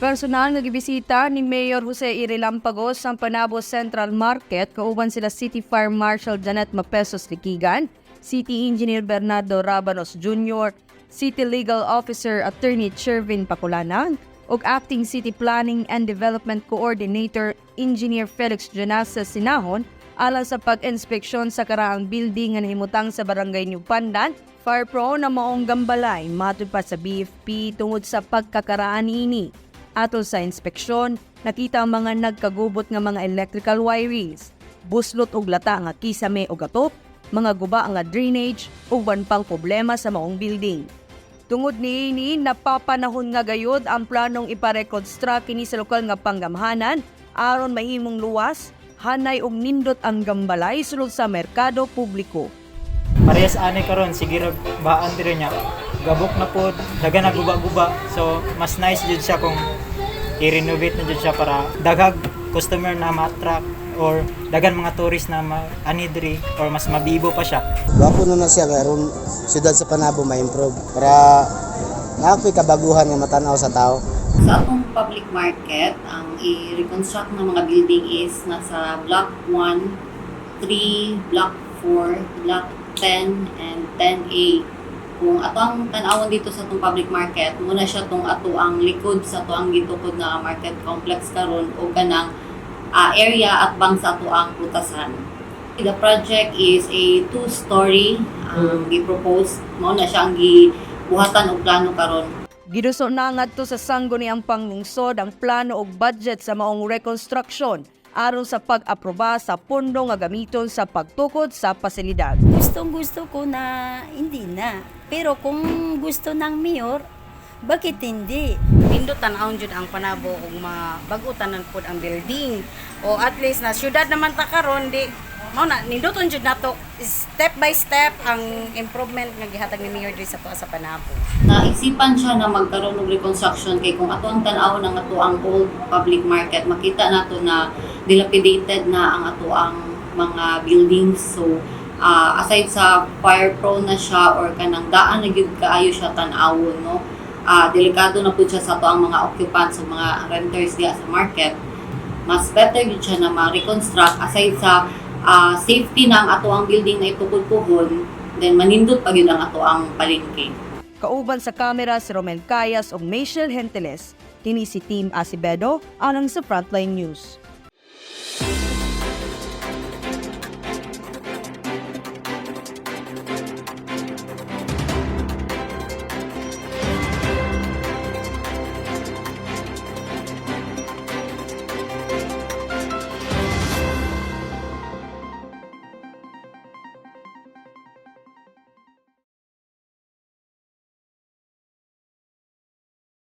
Personal nga gibisita ni Mayor Jose E. Relampagos ang Panabo Central Market kauban sila City Fire Marshal Janet Mapesos Liquigan, City Engineer Bernardo Rabanos Jr., City Legal Officer Attorney Chervin Paculanan, ug Acting City Planning and Development Coordinator Engineer Felix Janasa Sinahon alang sa pag-inspeksyon sa karaang building nga nahimutang sa Barangay New Pandan. Fire Pro na maong gambalay matud pa sa BFP tungod sa pagkakaraan ini. Atol sa inspeksyon, nakita ang mga nagkagubot nga mga electrical wirings, buslot og lata nga kisame o gatop, mga guba nga drainage ug ban pang problema sa maong building. Tungod niini, napapanahon nga gayud ang planong ipareconstruct kini sa lokal nga panggamhanan aron mahimong luwas, hanay ug nindot ang gambalay sulod sa merkado publiko. Parehas ani karon sige ra baan diri niya. Gabok na po, daga na guba-guba. So, mas nice jud siya kung i-renovate na jud siya para daghag customer na ma-attract or daghan mga tourist na anidri or mas mabibo pa siya. Gwapo na siya karon siyudad sa Panabo ma-improve para naakoy kabaguhan nga matanaw sa tao. Sa atong public market, ang i-reconstruct ng mga building is nasa Block 1, 3, Block 4, Block 10, and 10A. Kung ato ang tan-awon dito sa atong public market, muna siya tong ato ang likod sa ato ang gitukod na market complex karon o kanang area at bang sa ato ang putasan. The project is a 2-story ang gi-propose, mao na siya ang gibuhatan og plano karon. Giduso na ngadto sa sangguniang panglungsod ang plano ug budget sa maong reconstruction aron sa pag-aproba sa pondo nga gamiton sa pagtukod sa pasilidad. Gusto ko na hindi na. Pero kung gusto ng mayor, bakit hindi? Nindot tan-awon jud ang Panabo ug mabagutan pud ang building. O at least na syudad naman ta karon di mao na nindoton jud nato step by step ang improvement nga gihatag ni Mayor diri sa tuwa sa Panabo. Naisipan siya na magkaroon ng reconstruction kay kung ato ang tan-awon ng ato ang old public market, makita nato na dilapidated na ang ato ang mga buildings. So aside sa fire prone na siya or kanang daan na gyud kaayo siya tan-awon, no. Delikado na pud siya sa ato ang mga occupants o mga renters diya sa market. Mas better gyud siya na ma-reconstruct aside sa safety ng ato ang building na itukod-puhon, then manindot pa gyud ang ato ang palengke. Kauban sa kamera si Romel Cayas ug Michelle Henteles, kini si Team Acevedo alang sa Frontline News.